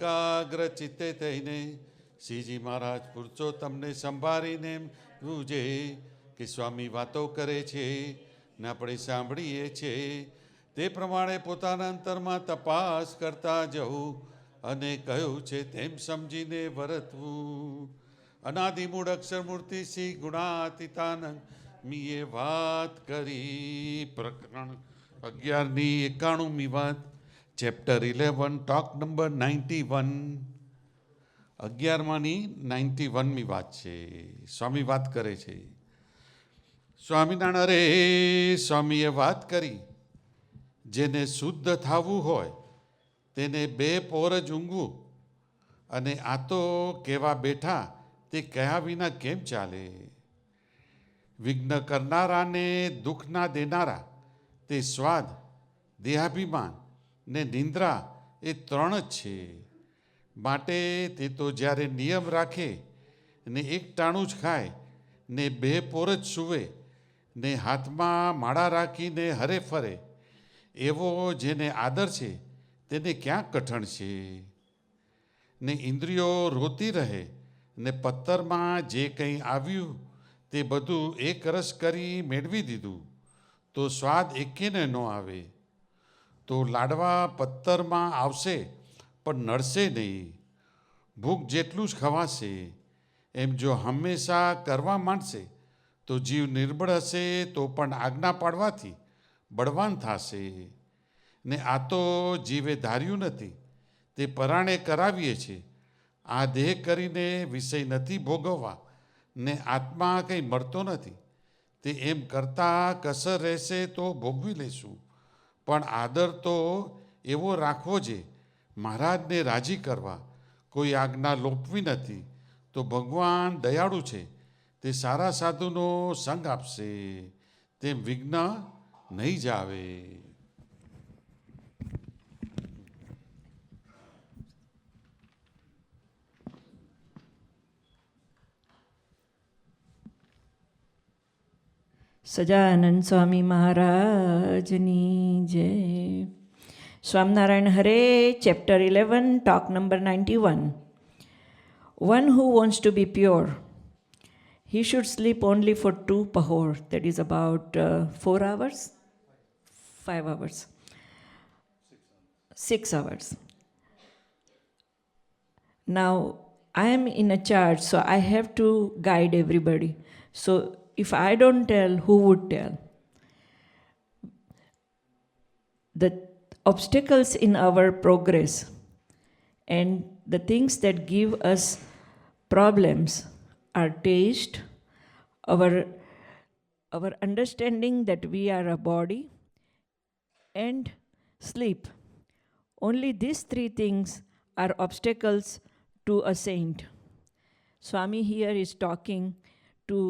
એકાગ્ર ચિત્તે થઈને શ્રીજી મહારાજ પુરુષોત્તમને સંભાળીને એમ પૂજે કે સ્વામી વાતો કરે છે ને આપણે સાંભળીએ છીએ તે પ્રમાણે પોતાના અંતરમાં તપાસ કરતા જવું અને કહ્યું છે તેમ સમજીને વર્તવું. અનાદિમૂળ અક્ષર મૂર્તિ શ્રી ગુણાતીતાનંદ મીએ વાત કરી. પ્રકરણ 11 વાત, ચેપ્ટર 11, ટોક નંબર 91. 11 વાત છે. સ્વામી વાત કરે છે. સ્વામિનારાયણ અરે સ્વામીએ વાત કરી, જેને શુદ્ધ થવું હોય તેને 2 પોર જ ઊંઘવું, અને આ તો કેવા બેઠા તે કયા વિના કેમ ચાલે. વિઘ્ન કરનારાને દુઃખ ના દેનારા તે સ્વાદ, દેહાભિમાન ને નિંદ્રા એ 3 જ છે. માટે તે તો જ્યારે નિયમ રાખે ને એક ટાણું જ ખાય ને 2 પોર જ સૂવે ને હાથમાં માળા રાખીને હરે ફરે, એવો જેને આદર છે તેને ક્યાં કઠણ છે. ને ઇન્દ્રિયો રોતી રહે ને પત્તરમાં જે કંઈ આવ્યું તે બધું એક રસ કરી મેળવી દીધું તો સ્વાદ એકેને ન આવે. તો લાડવા પત્તરમાં આવશે પણ નડશે નહીં. ભૂખ જેટલું જ ખવાશે. એમ જો હંમેશા કરવા માંડશે તો જીવ નિર્બળ હશે તો પણ આજ્ઞા પાડવાથી બળવાન થશે. ને આ તો જીવે ધાર્યું નથી તે પરાણે કરાવીએ છીએ. આ દેહ કરીને વિષય નથી ભોગવવા ને આત્મા કંઈ મળતો નથી. તે એમ કરતાં કસર રહેશે તો ભોગવી લઈશું. પણ આદર તો એવો રાખવો છે મહારાજને રાજી કરવા. કોઈ આજ્ઞા લોપવી નથી. તો ભગવાન દયાળુ છે, તે સારા સાધુનો સંગ આપશે, તેમ વિઘ્ન નહીં જ આવે. સજાનંદ સ્વામી મહારાજની જય. સ્વામિનારાયણ હરે. Chapter 11, talk number 91. One who wants to be pure, he should sleep only for 2 pahor, that is about 4 hours, 5 hours, 6 hours. Now, I am in a charge, so I have to guide everybody. So, if I don't tell, who would tell? The obstacles in our progress and the things that give us problems are taste, our understanding that we are a body, and sleep. Only these 3 things are obstacles to a saint. Swami here is talking to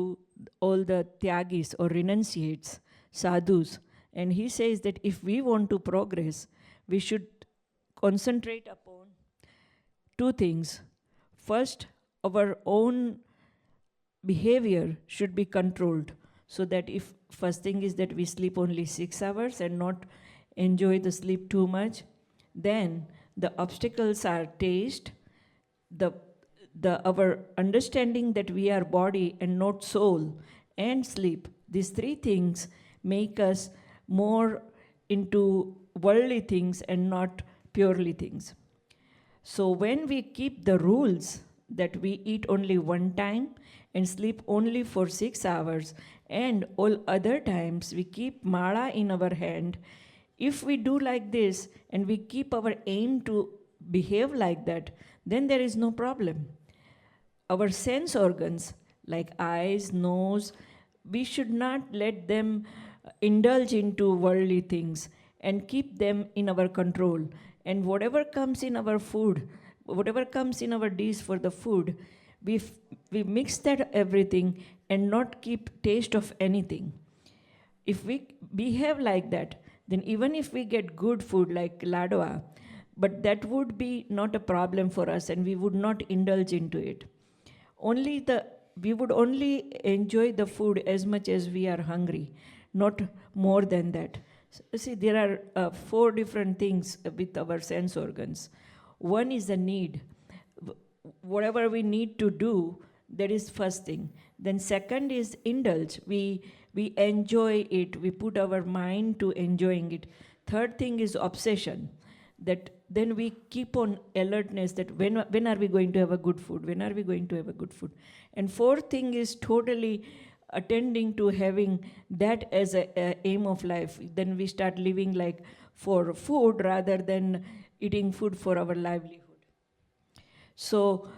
all the tyagis or renunciates, sadhus, and he says that if we want to progress, we should concentrate upon 2 things. First, our own behavior should be controlled, so that if first thing is that we sleep only 6 hours and not enjoy the sleep too much, then the obstacles are taste, our understanding that we are body and not soul, and sleep. These 3 things make us more into worldly things and not purely things. So when we keep the rules that we eat only 1 time and sleep only for 6 hours, and all other times we keep mala in our hand, if we do like this and we keep our aim to behave like that, then there is no problem. Our sense organs like eyes, nose, we should not let them indulge into worldly things and keep them in our control. And whatever comes in our food, whatever comes in our dish for the food, we mix that everything and not keep taste of anything. If we behave like that, then even if we get good food like ladwa, but that would be not a problem for us and we would not indulge into it. We would only enjoy the food as much as we are hungry, not more than that. See, there are 4 different things with our sense organs. One is a need. Whatever we need to do, that is first thing. Then second is indulge. We enjoy it. We put our mind to enjoying it. Third thing is obsession. That then we keep on alertness that when are we going to have a good food? When are we going to have a good food? And fourth thing is totally attending to having that as a aim of life. Then we start living like for food rather than eating food for our livelihood. So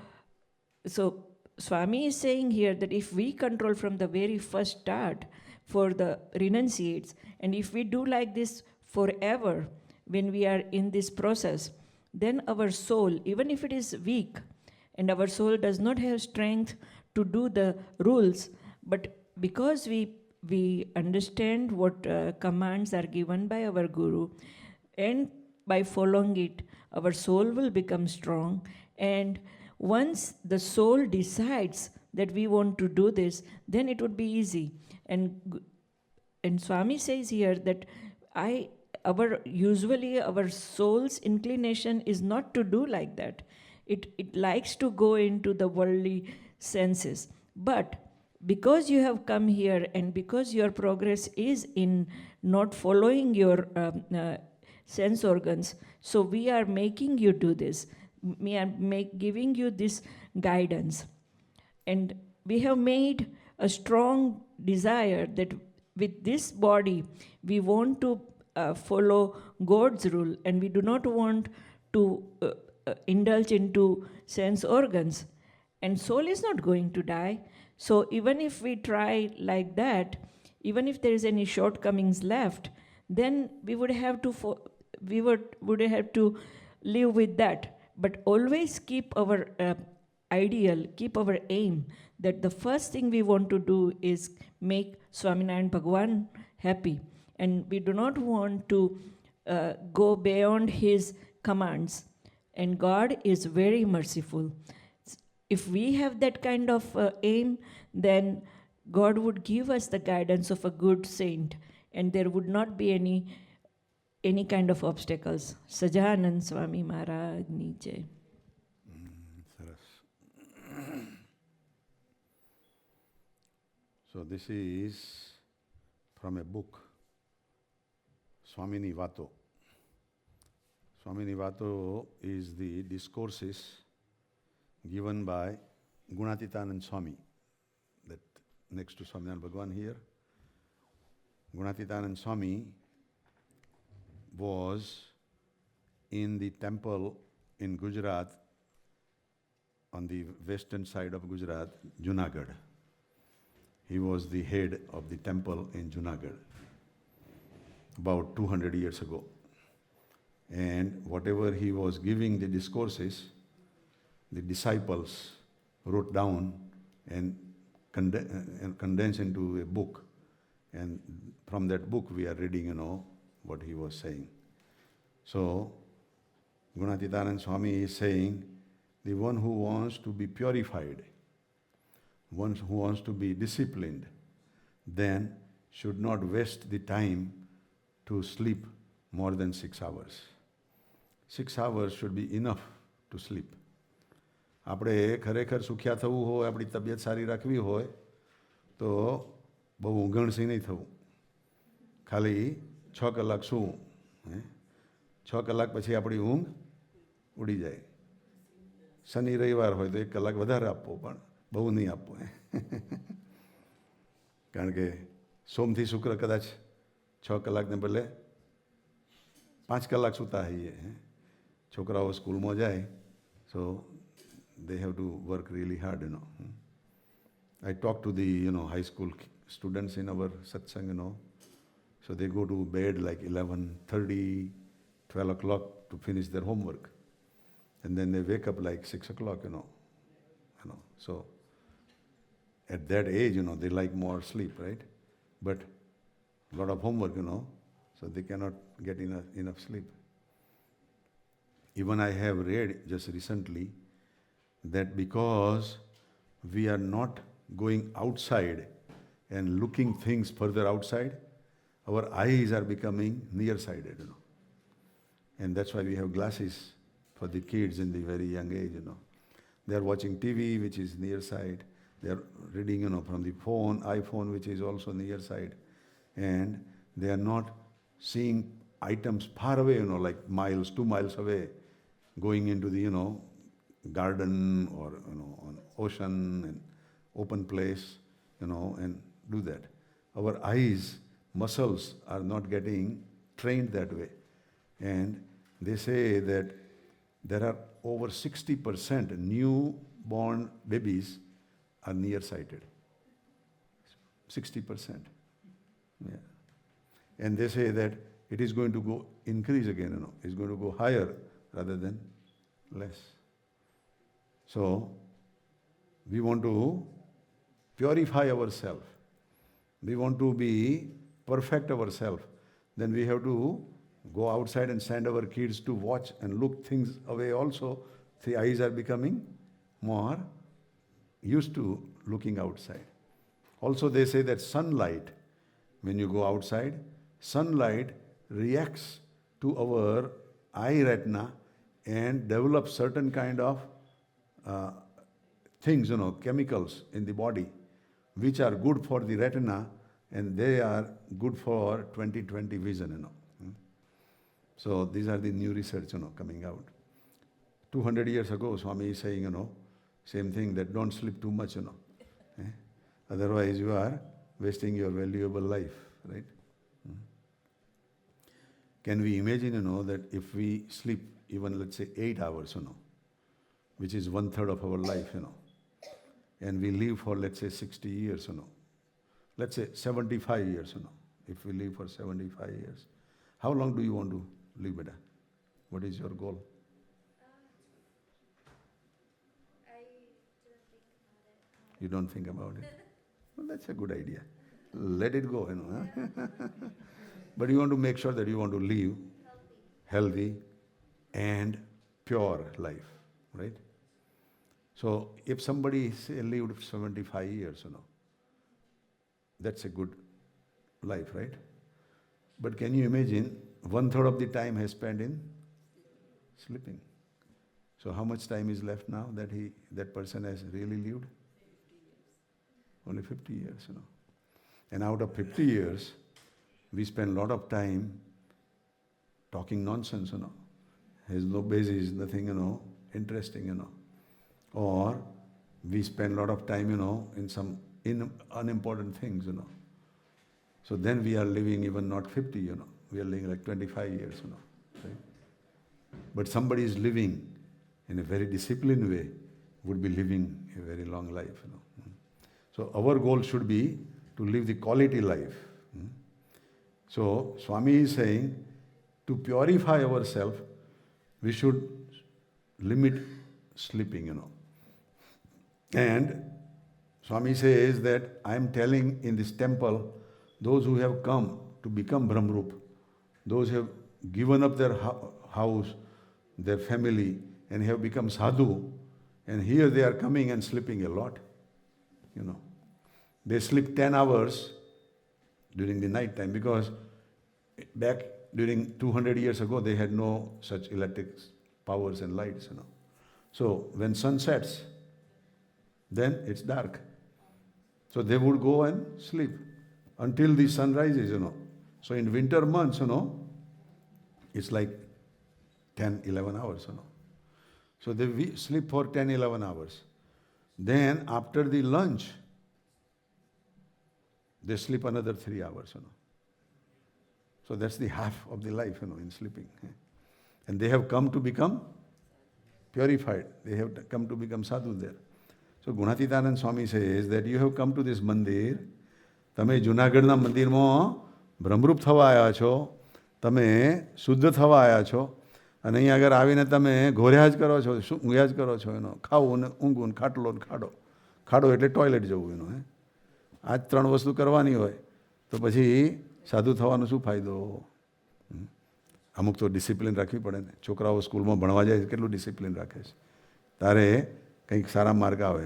Swami is saying here that if we control from the very first start for the renunciates, and if we do like this forever when we are in this process, then our soul, even if it is weak, and our soul does not have strength to do the rules, but because we understand what commands are given by our Guru, and by following it, our soul will become strong. And once the soul decides that we want to do this, then it would be easy. And Swami says here that usually our soul's inclination is not to do like that. It likes to go into the worldly senses. But because you have come here and because your progress is in not following your sense organs, so we are making you do this. We are giving you this guidance. And we have made a strong desire that with this body, we want to follow God's rule, and we do not want to indulge into sense organs. And soul is not going to die. So even if we try like that, even if there is any shortcomings left, then we would have to would have to live with that. But always keep our ideal, keep our aim that the first thing we want to do is make Swaminarayan Bhagwan happy. And we do not want to go beyond his commands. And God is very merciful. If we have that kind of aim, then God would give us the guidance of a good saint, and there would not be any kind of obstacles. Sajanand Swami Maharaj Ni Jai. So this is from a book, Swamini Vato. Swamini Vato is the discourses given by Gunatitanand Swami, that next to Swaminarayan Bhagwan here. Gunatitanand Swami was in the temple in Gujarat, on the western side of Gujarat, Junagadh. He was the head of the temple in Junagadh about 200 years ago. And whatever he was giving the discourses, the disciples wrote down and condensed into a book. And from that book we are reading, what he was saying. So, Gunatitanand Swami is saying, the one who wants to be purified, one who wants to be disciplined, then should not waste the time to sleep more than 6 hours. 6 hours should be enough to sleep. આપણે ખરેખર સુખ્યા થવું હોય, આપણી તબિયત સારી રાખવી હોય, તો બહુ ઊંઘણસી નહીં થવું. ખાલી 6 કલાક સૂવું. 6 કલાક પછી આપણી ઊંઘ ઉડી જાય. શનિ રવિવાર હોય તો 1 કલાક વધારે આપવો, પણ બહુ નહીં આપવો. કારણ કે સોમથી શુક્ર કદાચ 6 કલાકને બદલે 5 કલાક સૂતા હોઈએ. છોકરાઓ સ્કૂલમાં જાય, so they have to work really hard, I talk to the, high school students in our satsang, so they go to bed like 11:30, 12 o'clock to finish their homework. And then they wake up like 6 o'clock, So at that age, they like more sleep, right? But a lot of homework, so they cannot get enough sleep. Even I have read just recently that because we are not going outside and looking things further outside, our eyes are becoming nearsighted, And that's why we have glasses for the kids in the very young age, They are watching TV, which is near sight. They are reading, from the phone, iPhone, which is also near sight. And they are not seeing items far away, like miles, 2 miles away, going into the, garden or, on ocean and open place, and do that. Our eyes, muscles are not getting trained that way. And they say that there are over 60% newborn babies are nearsighted. 60%. Yeah. And they say that it is going to go increase again, It's going to go higher rather than less. So, we want to purify ourselves. We want to be perfect ourselves. Then we have to go outside and send our kids to watch and look things away also. The eyes are becoming more used to looking outside. Also they say that sunlight, when you go outside, sunlight reacts to our eye retina and develops certain kind of things, chemicals in the body, which are good for the retina and they are good for 20/20 vision, So these are the new research, coming out. 200 years ago, Swami is saying, same thing, that don't sleep too much, Otherwise you are wasting your valuable life, right? Can we imagine, that if we sleep even, let's say, 8 hours, which is 1/3 of our life, and we live for, let's say, 60 years, let's say 75 years, if we live for 75 years, how long do you want to live, beta? What is your goal? I don't think about it. You don't think about it? Well, that's a good idea. Let it go, But you want to make sure that you want to live healthy and pure life, right? So if somebody say lived 75 years, that's a good life, right? But can you imagine 1/3 of the time has spent in sleeping? So how much time is left now that person has really lived? 50 years. Only 50 years, And out of 50 years, we spend a lot of time talking nonsense, Has no basis, nothing, interesting, Or we spend a lot of time, in some unimportant things, So then we are living even not 50, We are living like 25 years, Right? But somebody is living in a very disciplined way, would be living a very long life, So our goal should be to live the quality life. So Swami is saying, to purify ourselves, we should limit sleeping, And Swami says that I am telling in this temple, those who have come to become Brahmrup, those who have given up their house, their family, and have become sadhu, and here they are coming and sleeping a lot, They sleep 10 hours during the night time because back during 200 years ago, they had no such electric powers and lights, So when sun sets, then it's dark. So they would go and sleep until the sun rises, So in winter months, it's like 10, 11 hours, So they sleep for 10, 11 hours. Then after the lunch, they sleep another 3 hours, So that's the half of the life, in sleeping. And they have come to become purified. They have come to become sadhu there. So Gunatitanand Swami says that you have come to this mandir. તમે જુનાગઢના મંદિરમાં બ્રહ્મરૂપ થવા આવ્યા છો, તમે શુદ્ધ થવા આવ્યા છો, અને અહીં આગળ આવીને તમે ઘોર્યા જ કરો છો, ઊંઘ્યા જ કરો છો, ખાવું ને ઊંઘવું ને ખાટલો ને ખાડો. ખાડો એટલે ટોયલેટ જવું, આ જ 3 વસ્તુ કરવાની હોય તો પછી સાધુ થવાનો શું ફાયદો? અમુક તો ડિસિપ્લિન રાખવી પડે ને. છોકરાઓ સ્કૂલમાં ભણવા જાય કેટલું ડિસિપ્લિન રાખે છે, તારે કંઈક સારા માર્ક આવે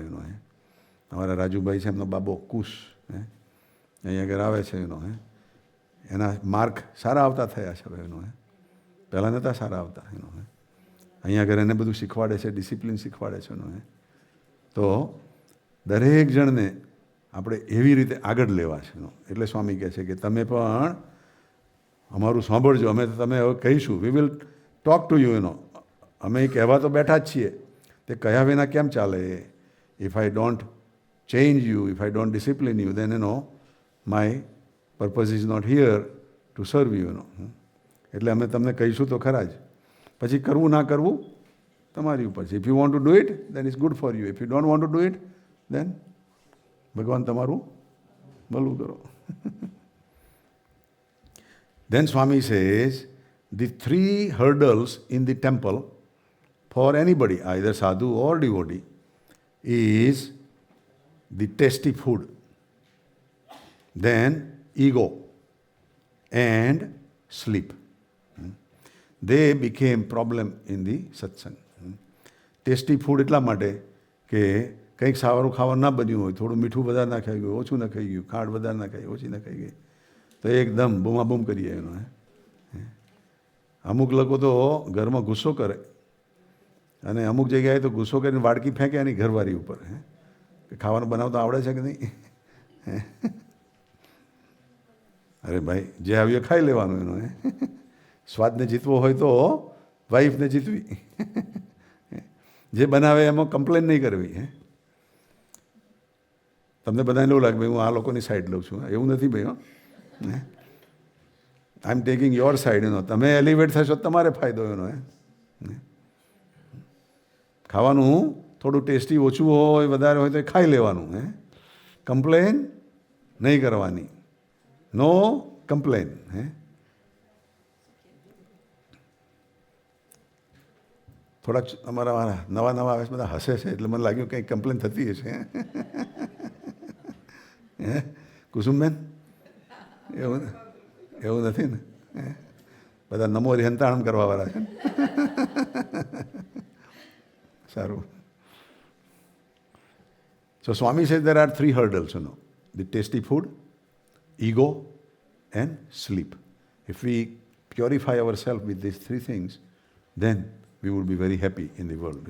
અમારા રાજુભાઈ છે, એમનો બાબો કુશ, અહીં આગળ આવે છે, એના માર્ક સારા આવતા થયા છે હવે, પહેલાં નહોતા સારા આવતા, અહીંયા આગળ એને બધું શીખવાડે છે, ડિસિપ્લિન શીખવાડે છે એનો. તો દરેક જણને આપણે એવી રીતે આગળ લેવા છે એનો. એટલે સ્વામી કહે છે કે તમે પણ અમારું સાંભળજો, અમે તમે હવે કહીશું, we will talk to you એનો. અમે એ કહેવા તો બેઠા જ છીએ, તે કહ્યા વિના કેમ ચાલે? If I don't change you, if I don't discipline you, then my purpose is not here to serve you. એટલે અમે તમને કહીશું તો ખરા જ. પછી કરવું ના કરવું તમારી ઉપર છે. If you want to do it then is good for you. If you don't want to do it then ભગવાન તમારું ભલું કરો. Then Swami says, the 3 hurdles in the temple for anybody, either sadhu or devotee, is the tasty food, then ego, and sleep. They became problem in the satsang. Tasty food એટલા માટે કે કંઈક સારું ખાવાનું ના બન્યું હોય, થોડું મીઠું વધારે ના ખાઈ ગયું, ઓછું ના ખાઈ ગયું, ખાંડ વધારે ના ખાઈ, ઓછી ના ખાઈ ગઈ, તો એકદમ બૂમાબૂમ કરીએ એનો. અમુક લોકો તો ઘરમાં ગુસ્સો કરે અને અમુક જગ્યાએ તો ગુસ્સો કરીને વાડકી ફેંકે એની ઘરવાળી ઉપર. કે ખાવાનું બનાવતા આવડે છે કે નહીં? અરે ભાઈ, જે આવ્યું એ ખાઈ લેવાનું એનો. સ્વાદને જીતવો હોય તો વાઈફને જીતવી. જે બનાવે એમાં કમ્પ્લેન નહીં કરવી. તમને બધાને એવું લાગે ભાઈ હું આ લોકોની સાઈડ લઉં છું. એવું નથી ભાઈ. આઈ એમ ટેકિંગ યોર સાઈડ. એનો તમે એલિવેટ થશો તમારે ફાયદો એનો. ખાવાનું થોડું ટેસ્ટી ઓછું હોય વધારે હોય તો એ ખાઈ લેવાનું. કમ્પ્લેન નહીં કરવાની. નો કમ્પ્લેન. થોડાક અમારા નવા નવા આવે બધા હસે છે એટલે મને લાગ્યું કંઈક કમ્પ્લેન થતી હશે. કુસુમબેન, એવું એવું નથી ને? બધા નમો હંતાણમ કરવાવાળા છે. સારું. So Swami says there are 3 hurdles, the tasty food, ego, and sleep. If we purify ourselves with these 3 things, then we will be very happy in the world,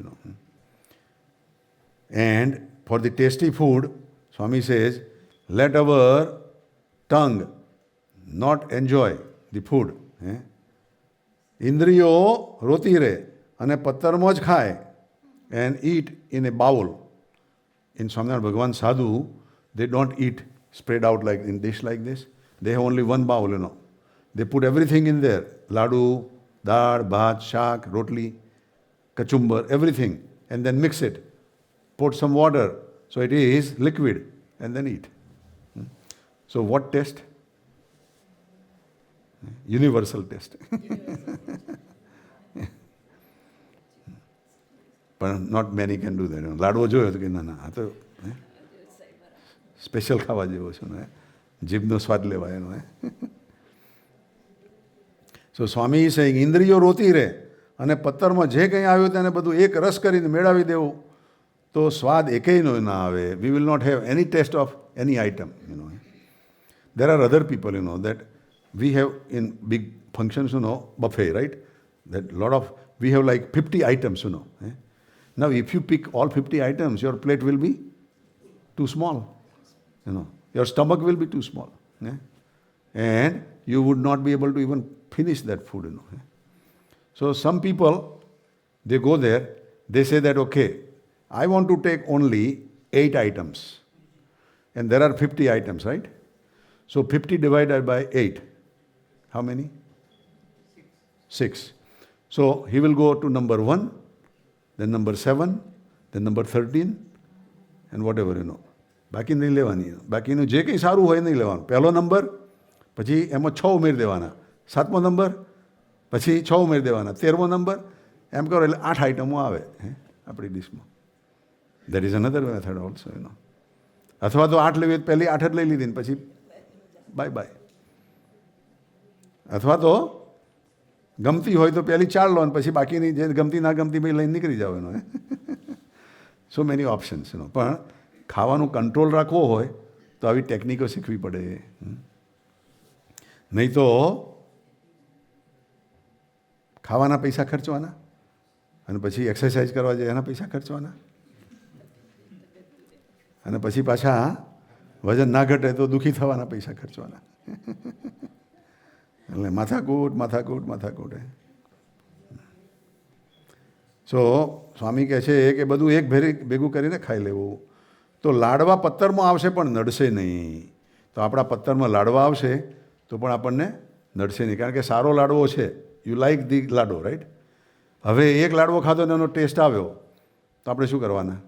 And for the tasty food, Swami says, let our tongue not enjoy the food. ઇન્દ્રિયો રોતી રહે અને પત્તરમાં જ ખાય and eat in a bowl. In Swaminarayan Bhagavan Sadhu, they don't eat spread out like in dish like this. They have only one bowl, They put everything in there. Ladu, dal, bhat, shak, rotli, kachumbar, everything. And then mix it. Put some water. So it is liquid. And then eat. So what taste? Universal taste. But not many can do that. લાડવો જોયો તો કે ના ના આ તો special ખાવા જેવો છે ને, જીભનો સ્વાદ લેવાય એનો. સો સ્વામી સેઇંગ ઇન્દ્રિયો રોતી રહે અને પત્તરમાં જે કંઈ આવ્યું તેને બધું એક રસ કરીને મેળવી દેવું તો સ્વાદ એકેયનો ના આવે. We will not have any taste of any item. There are other people, that we have in big functions, buffet, right? That we have like 50 items, Now, if you pick all 50 items, your plate will be too small, Your stomach will be too small, And you would not be able to even finish that food, So some people, they go there, they say that, okay, I want to take only 8 items. And there are 50 items, right? So 50 divided by 8, how many? 6. So he will go to number 1, then number 7, then number 13, and whatever, બાકી નહીં લેવાની. બાકીનું જે કંઈ સારું હોય નહીં લેવાનું. પહેલો નંબર, પછી એમાં 6 ઉમેરી દેવાના. 7મો નંબર, પછી 6 ઉમેરી દેવાના. 13મો નંબર, એમ કરો એટલે 8 આઈટમો આવે આપણી ડિશમાં. That is another method also, અથવા તો 8 લેવી પહેલી 8 જ લઈ લીધી ને પછી બાય બાય. અથવા તો ગમતી હોય તો પહેલી 4 લો ને પછી બાકીની જે ગમતી ના ગમતી ભાઈ લઈને નીકળી જાવ એનો. સો મેની ઓપ્શન્સ, પણ ખાવાનું કંટ્રોલ રાખવો હોય તો આવી ટેકનિકો શીખવી પડે. નહીં તો ખાવાના પૈસા ખર્ચવાના અને પછી એક્સરસાઇઝ કરવા જાય એના પૈસા ખર્ચવાના, અને પછી પાછા વજન ના ઘટે તો દુઃખી થવાના પૈસા ખર્ચવાના. એટલે માથાકૂટ માથાકૂટ માથાકૂટ. સો સ્વામી કહે છે કે બધું એક ભેગું કરીને ખાઈ લેવું. તો લાડવા પત્તરમાં આવશે પણ નડશે નહીં. તો આપણા પત્તરમાં લાડવા આવશે તો પણ આપણને નડશે નહીં, કારણ કે સારો લાડવો છે. You like the ladvo, right? હવે એક લાડવો ખાધો ને એનો ટેસ્ટ આવ્યો તો આપણે શું કરવાના?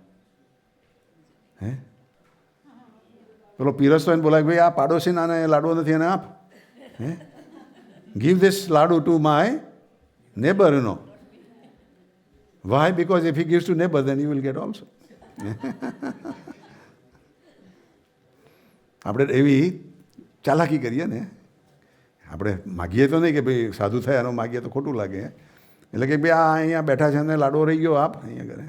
હે, પેલો પીરસતો એને બોલાય, ભાઈ આ પાડોશી નાને લાડવો નથી એને આપ. હે, give this laddu to my neighbour, you know. Why? Because if he gives to neighbor, then you will get also. આપણે એવી ચાલાકી કરીએ ને, આપણે માગીએ તો નહીં કે ભાઈ સાધુ થાય એનો માગીએ તો ખોટું લાગે. એટલે કે ભાઈ આ અહીંયા બેઠા છે અને લાડવો રહી ગયો આપ અહીંયા ઘરે.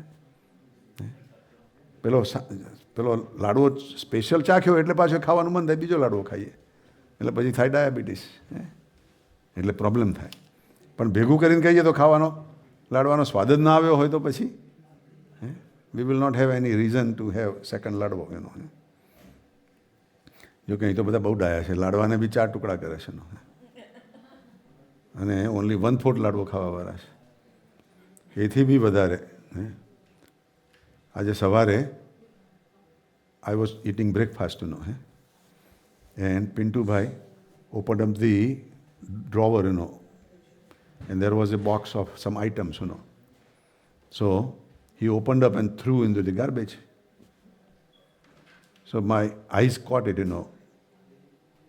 પેલો લાડવો સ્પેશિયલ ચાખ્યો એટલે પાછો ખાવાનું મન થાય, બીજો લાડવો ખાઈએ એટલે પછી થાય ડાયાબિટીસ, એટલે પ્રોબ્લેમ થાય. પણ ભેગું કરીને કહીએ તો ખાવાનો લાડવાનો સ્વાદ જ ના આવ્યો હોય તો પછી we will not have any reason to have second ladvo એનો. જો કે અહીં તો બધા બહુ ડાયા છે, લાડવાને બી 4 ટુકડા કરે છે એનો, અને ઓનલી 1/4 લાડવો ખાવાવાળા છે, એથી બી વધારે. આજે સવારે I was eating breakfast, you know, and Pintubhai opened up the drawer, you know, and there was a box of some items, you know. So he opened up and threw into the garbage. So my eyes caught it, you know,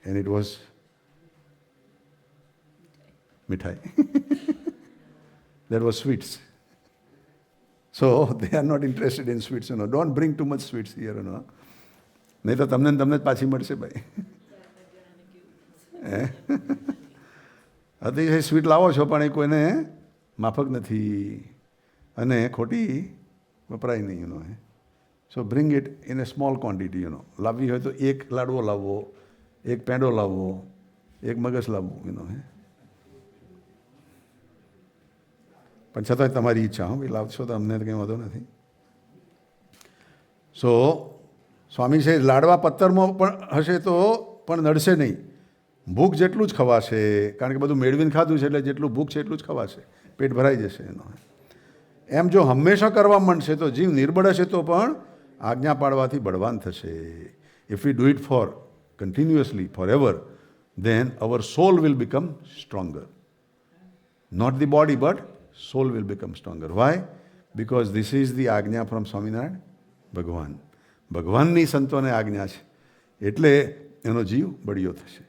and it was mithai. That was sweets. So they are not interested in sweets, you know. Don't bring too much sweets here, you know. નહીં તો તમને જ પાછી મળશે ભાઈ. અતિશય sweet લાવો છો પણ એ કોઈને માફક નથી અને ખોટી વપરાય નહીં, you know. So bring it in A small quantity, you know. લાવવી હોય તો એક લાડવો લાવવો, એક પેંડો લાવવો, એક મગજ લાવવું, યુ નો. પણ છતાંય તમારી ઈચ્છા, હો ભાઈ લાવશો તો અમને કંઈ વાંધો નથી. સો સ્વામી છે લાડવા પત્તરમાં પણ હશે તો પણ નડશે નહીં. ભૂખ જેટલું જ ખવાશે, કારણ કે બધું મેળવીને ખાધું છે એટલે જેટલું ભૂખ છે એટલું જ ખવાશે, પેટ ભરાઈ જશે એનો. એમ જો હંમેશા કરવા માંડશે તો જીવ નિર્બળ હશે તો પણ આજ્ઞા પાડવાથી બળવાન થશે. If we do it for continuously forever, then our soul will become stronger. Not the body, but soul will become stronger. Why? Because this is the આજ્ઞા from સ્વામિનારાયણ ભગવાન. ભગવાનની સંતોને આજ્ઞા છે એટલે એનો જીવ બળિયો થશે.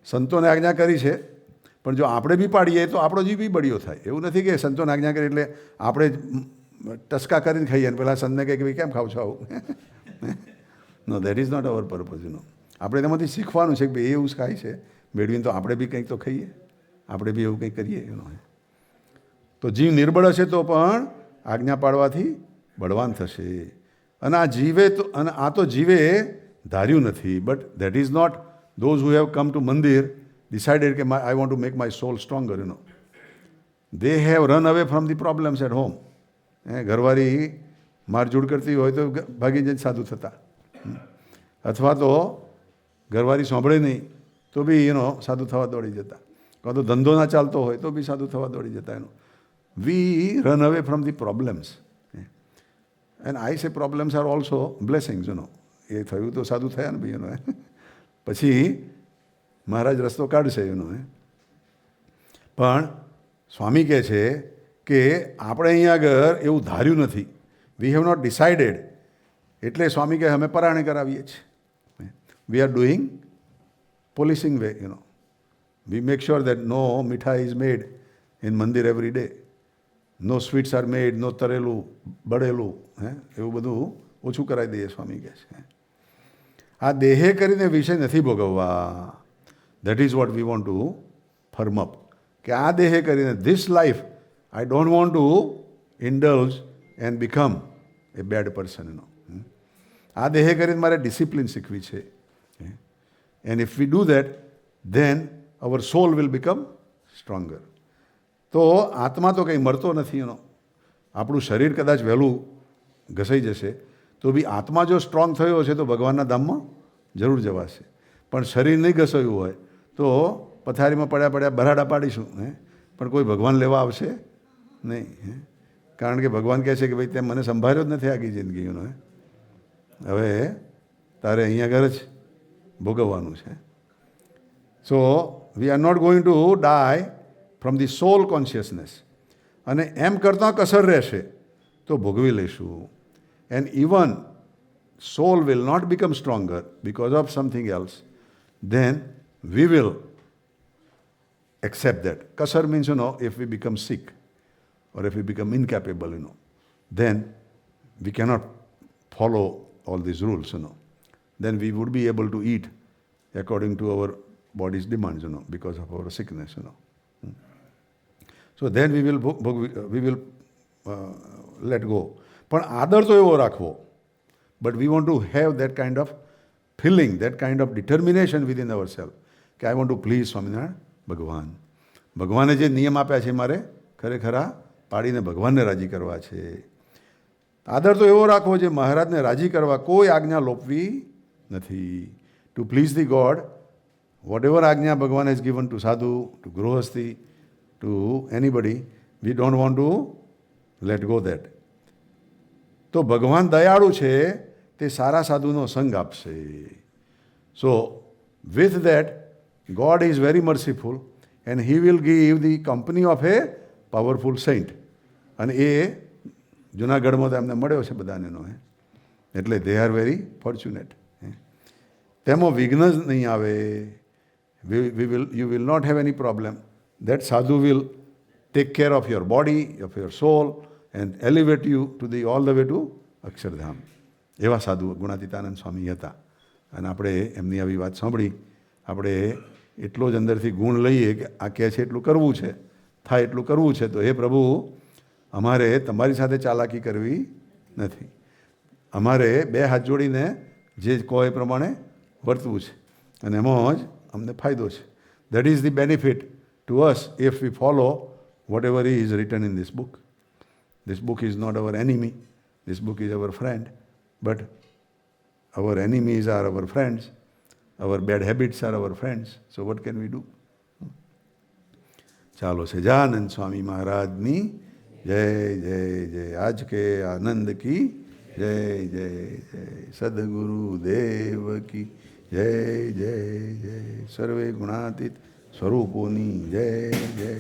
સંતોને આજ્ઞા કરી છે પણ જો આપણે બી પાડીએ તો આપણો જીવ બી બળિયો થાય. એવું નથી કે સંતોને આજ્ઞા કરી એટલે આપણે ટસકા કરીને ખાઈએ અને પેલા સંતને કહે કે ભાઈ કેમ ખાવ છો આવું. No, that is not our purpose, you know. આપણે તેમાંથી શીખવાનું છે કે ભાઈ એવું ખાય છે મેળવીને તો આપણે બી કંઈક તો ખાઈએ, આપણે બી એવું કંઈક કરીએ, યુ નો. તો જીવ નિર્બળ હશે તો પણ આજ્ઞા પાડવાથી બળવાન થશે. અને આ જીવે તો, અને આ તો જીવે ધાર્યું નથી, but that is not those who have come to mandir decided કે I want to make my soul stronger, you know. They have run away from the problems at home. ઘરવાળી મારઝૂડ કરતી હોય તો ભાગી જઈને સાધુ થતા, અથવા તો ઘરવાળી સાંભળે નહીં તો બી એનો સાધુ થવા દોડી જતા, કાં તો ધંધો ના ચાલતો હોય તો બી સાધુ થવા દોડી જતા. એનો we run away from the problems, and I say problems are also blessings, you know. એ થયું તો સાધુ થયા ને ભાઈ, એનો પછી મહારાજ રસ્તો કાઢશે, એનો. પણ સ્વામી કહે છે કે આપણે અહીંયા આગળ એવું ધાર્યું નથી, વી હેવ નોટ ડિસાઇડેડ. એટલે સ્વામી કહે અમે પરાણે કરાવીએ છીએ. We are doing policing way, you know. We make sure that no mithai is made in mandir every day, no sweets are made, no તરેલું બળેલું, એવું બધું ઓછું કરાવી દઈએ, સ્વામી કહે છે. આ દેહે કરીને વિષય નથી ભોગવવા. That is what we want to firm up. કે આ દેહે કરીને this life I don't want to indulge and become a bad person, you know. આ દેહે કરીને મારે ડિસિપ્લિન શીખવી છે. And if we do that then our soul will become stronger. તો આત્મા તો કંઈ મરતો નથી, યુ નો. આપણું શરીર કદાચ વહેલું ઘસાઈ જશે તો બી આત્મા જો સ્ટ્રોંગ થયો હશે તો ભગવાનના ધામમાં જરૂર જવાશે. પણ શરીર નહીં ઘસાયું હોય તો પથારીમાં પડ્યા પડ્યા બરાડા પાડીશું પણ કોઈ ભગવાન લેવા આવશે નહીં. કારણ કે ભગવાન કહે છે કે ભાઈ તે મને સંભાળ્યો જ નથી આખી જિંદગીનો. હવે તારે અહીંયા આગળ જ ભોગવવાનું છે. So we are not going to die from the soul consciousness. અને એમ કરતાં કસર રહેશે તો ભોગવી લઈશું. And even soul will not become stronger because of something else, then we will accept that. Kasar means, if we become sick or if we become incapable, then we cannot follow all these rules, Then we would be able to eat according to our body's demands, because of our sickness, So then we will let go. પણ આદર તો એવો રાખવો. But we want to have that kind of feeling, that kind of determination within ourselves. કે I want to please Swaminarayan ભગવાન. ભગવાને જે નિયમ આપ્યા છે મારે ખરેખર પાડીને ભગવાનને રાજી કરવા છે. આદર તો એવો રાખવો જે મહારાજને રાજી કરવા કોઈ આજ્ઞા લોપવી નથી. To please the God, whatever agya Bhagwan has given to sadhu, to grihasthi, to anybody, we don't want to let go that. તો ભગવાન દયાળુ છે, તે સારા સાધુનો સંગ આપશે. So with that God is very merciful and he will give the company of a powerful saint. અને એ જુનાગઢમાં તો એમને મળ્યો છે બધાને, એટલે દે આર વેરી ફોર્ચ્યુનેટ. તેમાં વિઘ્ન જ નહીં આવે. You will not have any problem. That sadhu will take care of your body, of your soul and elevate you to the all the way to Akshardham. એવા સાધુ ગુણાતીતાનંદ સ્વામી હતા. અને આપણે એમની આવી વાત સાંભળી, આપણે એટલો જ અંદરથી ગુણ લઈએ કે આ કહે છે એટલું કરવું છે, થાય એટલું કરવું છે. તો હે પ્રભુ, અમારે તમારી સાથે ચાલાકી કરવી નથી. અમારે બે હાથ જોડીને જે કહો એ પ્રમાણે વર્તવું છે અને એમાં જ અમને ફાયદો છે. That is the benefit to us if we follow whatever is written in this book. This book is not our enemy. This book is our friend. But our enemies are our friends. Our bad habits are our friends. So what can we do? ચાલો સજાનંદ સ્વામી મહારાજની જય જય જય. આજ કે આનંદ કી જય જય જય. સદગુરુ દેવ કી જય જય જય. સર્વે ગુણાતીત સ્વરૂપોની જય જય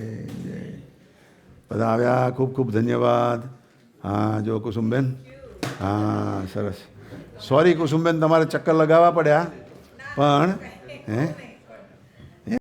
જય. બધા આવ્યા, ખૂબ ખૂબ ધન્યવાદ. હા, જો કુસુમબેન, હા સરસ. સોરી કુસુમબેન, તમારે ચક્કર લગાવવા પડ્યા, પણ